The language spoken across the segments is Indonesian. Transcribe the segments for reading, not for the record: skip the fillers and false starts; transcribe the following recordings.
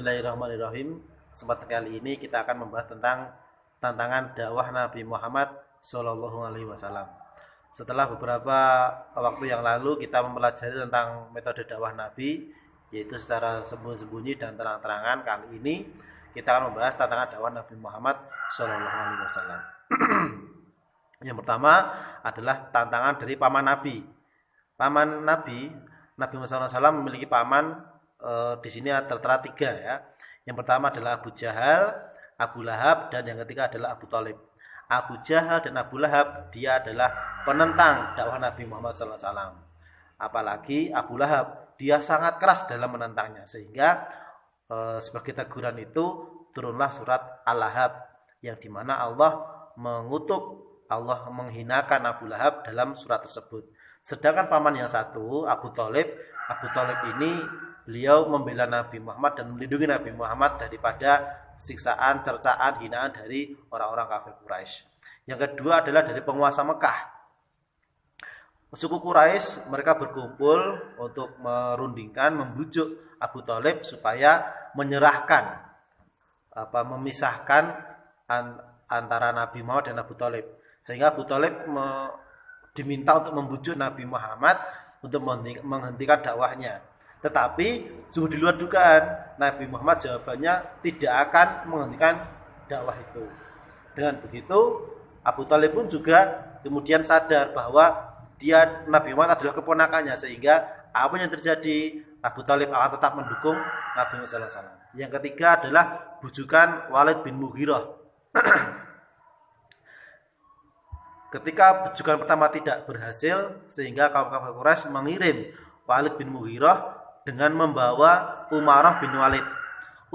Bismillahirrahmanirrahim. Kesempatan kali ini kita akan membahas tentang tantangan dakwah Nabi Muhammad Shallallahu Alaihi Wasallam. Setelah beberapa waktu yang lalu kita mempelajari tentang metode dakwah Nabi, yaitu secara sembunyi-sembunyi dan terang-terangan. Kali ini kita akan membahas tantangan dakwah Nabi Muhammad Shallallahu Alaihi Wasallam. Yang pertama adalah tantangan dari paman Nabi. Paman Nabi Muhammad SAW memiliki paman. Di sini tertera 3 ya. Yang pertama adalah Abu Jahal, Abu Lahab, dan yang ketiga adalah Abu Thalib. Abu Jahal dan Abu Lahab dia adalah penentang dakwah Nabi Muhammad SAW. Apalagi Abu Lahab dia sangat keras dalam menentangnya, sehingga sebagai teguran itu turunlah surat Al-Lahab yang dimana Allah mengutuk, Allah menghinakan Abu Lahab dalam surat tersebut. Sedangkan paman yang satu, Abu Thalib ini beliau membela Nabi Muhammad dan melindungi Nabi Muhammad daripada siksaan, cercaan, hinaan dari orang-orang kafir Quraisy. Yang kedua adalah dari penguasa Mekah. Suku Quraisy mereka berkumpul untuk merundingkan, membujuk Abu Thalib supaya memisahkan antara Nabi Muhammad dan Abu Thalib. Sehingga Abu Thalib diminta untuk membujuk Nabi Muhammad untuk menghentikan dakwahnya. Tetapi sungguh di luar dugaan, Nabi Muhammad jawabannya tidak akan menghentikan dakwah itu. Dengan begitu Abu Thalib pun juga kemudian sadar bahwa Nabi Muhammad adalah keponakannya, sehingga apa yang terjadi, Abu Thalib akan tetap mendukung Nabi Muhammad SAW. Yang ketiga adalah bujukan Walid bin Mughirah. Ketika bujukan pertama tidak berhasil, sehingga kaum kafir Quraisy mengirim Walid bin Mughirah dengan membawa Umarah bin Walid.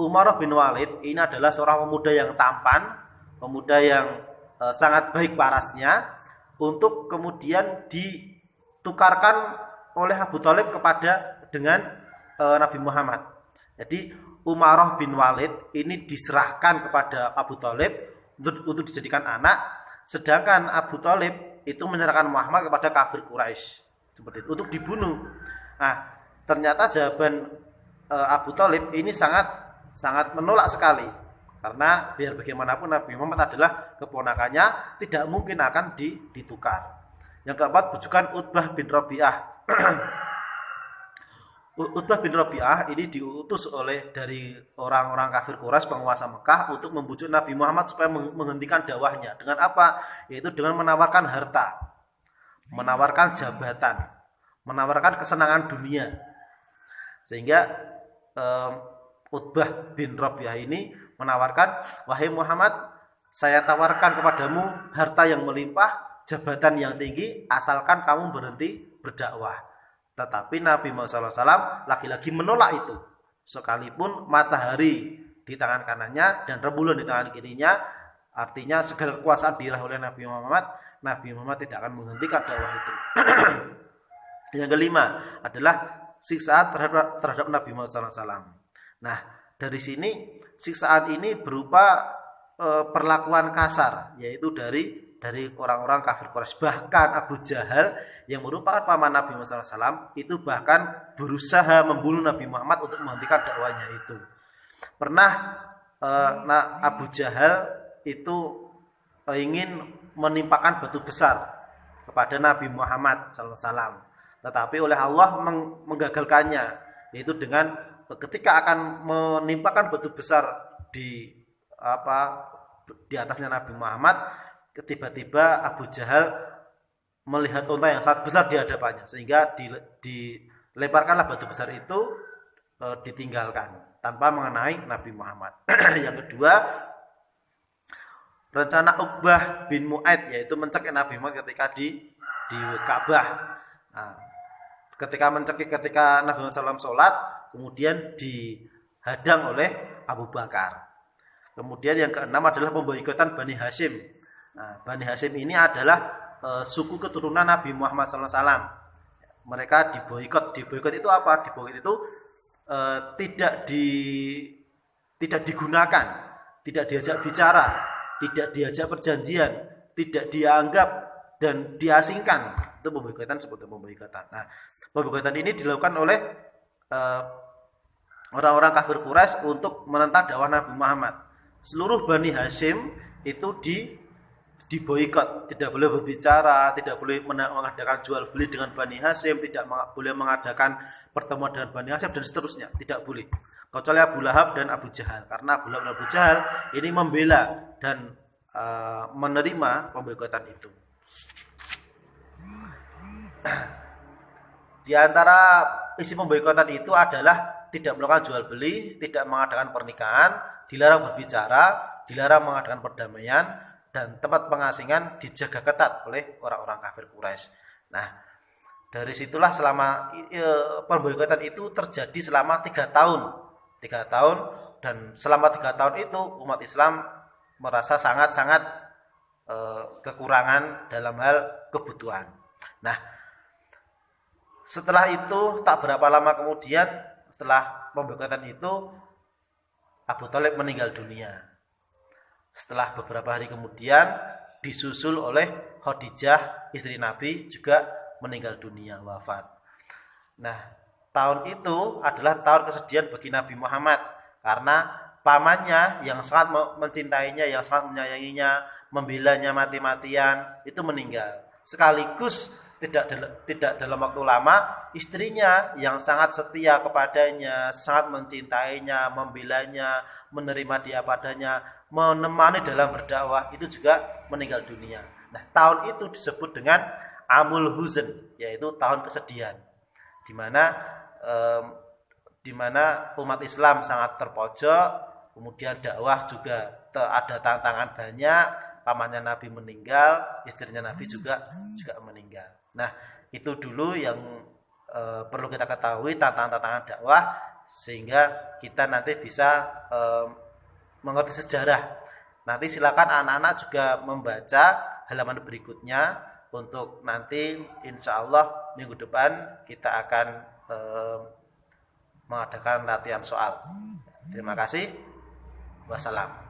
Umarah bin Walid ini adalah seorang pemuda yang tampan, pemuda yang sangat baik parasnya, untuk kemudian ditukarkan oleh Abu Thalib dengan Nabi Muhammad. Jadi Umarah bin Walid ini diserahkan kepada Abu Thalib untuk dijadikan anak, sedangkan Abu Thalib itu menyerahkan Muhammad kepada kafir Quraisy seperti itu untuk dibunuh. Nah, ternyata jawaban Abu Thalib ini sangat menolak sekali, karena biar bagaimanapun Nabi Muhammad adalah keponakannya, tidak mungkin akan ditukar. Yang keempat, bujukan Utbah bin Rabi'ah. Utbah bin Rabi'ah ini diutus dari orang-orang kafir Quraisy, penguasa Mekah, untuk membujuk Nabi Muhammad supaya menghentikan dakwahnya. Dengan apa? Yaitu dengan menawarkan harta, menawarkan jabatan, menawarkan kesenangan dunia. Sehingga Utbah bin Rabi'ah ini menawarkan, wahai Muhammad, saya tawarkan kepadamu harta yang melimpah, jabatan yang tinggi, asalkan kamu berhenti berdakwah. Tetapi Nabi Muhammad SAW lagi-lagi menolak itu. Sekalipun matahari di tangan kanannya dan rembulan di tangan kirinya, artinya segala kekuasaan diraih oleh Nabi Muhammad tidak akan menghentikan dakwah itu. Yang kelima adalah siksaan terhadap Nabi Muhammad SAW. Nah, dari sini siksaan ini berupa perlakuan kasar, yaitu dari orang-orang kafir Quraisy. Bahkan Abu Jahal yang merupakan paman Nabi Muhammad SAW itu bahkan berusaha membunuh Nabi Muhammad untuk menghentikan dakwahnya itu. Pernah Abu Jahal itu ingin menimpakan batu besar kepada Nabi Muhammad SAW, tetapi oleh Allah menggagalkannya, yaitu dengan ketika akan menimpakan batu besar di atasnya Nabi Muhammad, tiba-tiba Abu Jahal melihat unta yang sangat besar di hadapannya, sehingga dilemparkanlah batu besar itu, ditinggalkan tanpa mengenai Nabi Muhammad. Yang kedua, rencana Uqbah bin Mu'aid, yaitu mencekik Nabi Muhammad ketika di Ka'bah. Nah, ketika Nabi Muhammad SAW sholat, kemudian dihadang oleh Abu Bakar. Kemudian yang keenam adalah pemboikotan Bani Hashim. Nah, Bani Hashim ini adalah suku keturunan Nabi Muhammad SAW. Mereka diboikot. Diboikot itu apa? Diboikot itu tidak digunakan, tidak diajak bicara, tidak diajak perjanjian, tidak dianggap dan diasingkan. Itu pemboikotan, seperti pemboikotan. Nah, pemboikotan ini dilakukan oleh orang-orang kafir Quraisy untuk menentang dakwah Nabi Muhammad. Seluruh Bani Hashim itu diboikot, tidak boleh berbicara, tidak boleh mengadakan jual beli dengan Bani Hashim, tidak boleh mengadakan pertemuan dengan Bani Hashim dan seterusnya, tidak boleh. Kecuali Abu Lahab dan Abu Jahal, karena Abu Lahab dan Abu Jahal ini membela dan menerima pemboikotan itu. Di antara isi pemboikotan itu adalah tidak melakukan jual beli, tidak mengadakan pernikahan, dilarang berbicara, dilarang mengadakan perdamaian, dan tempat pengasingan dijaga ketat oleh orang-orang kafir Quraisy. Nah, dari situlah selama pemboikotan itu terjadi selama 3 tahun. 3 tahun, dan selama 3 tahun itu umat Islam merasa sangat-sangat kekurangan dalam hal kebutuhan. Nah, setelah itu tak berapa lama kemudian setelah pemboikotan itu Abu Thalib meninggal dunia. Setelah beberapa hari kemudian disusul oleh Khadijah istri Nabi juga meninggal dunia, wafat. Nah, tahun itu adalah tahun kesedihan bagi Nabi Muhammad karena pamannya yang sangat mencintainya, yang sangat menyayanginya, membelanya mati-matian itu meninggal. Sekaligus tidak dalam waktu lama istrinya yang sangat setia kepadanya, sangat mencintainya, membelanya, menerima dia padanya, menemani dalam berdakwah itu juga meninggal dunia. Nah, tahun itu disebut dengan Amul Huzn, yaitu tahun kesedihan, di mana umat Islam sangat terpojok, kemudian dakwah juga ada tantangan banyak, pamannya Nabi meninggal, istrinya Nabi juga meninggal. Nah, itu dulu yang perlu kita ketahui tantangan-tantangan dakwah sehingga kita nanti bisa mengerti sejarah. Nanti silakan anak-anak juga membaca halaman berikutnya untuk nanti insya Allah minggu depan kita akan mengadakan latihan soal. Terima kasih. Wassalam.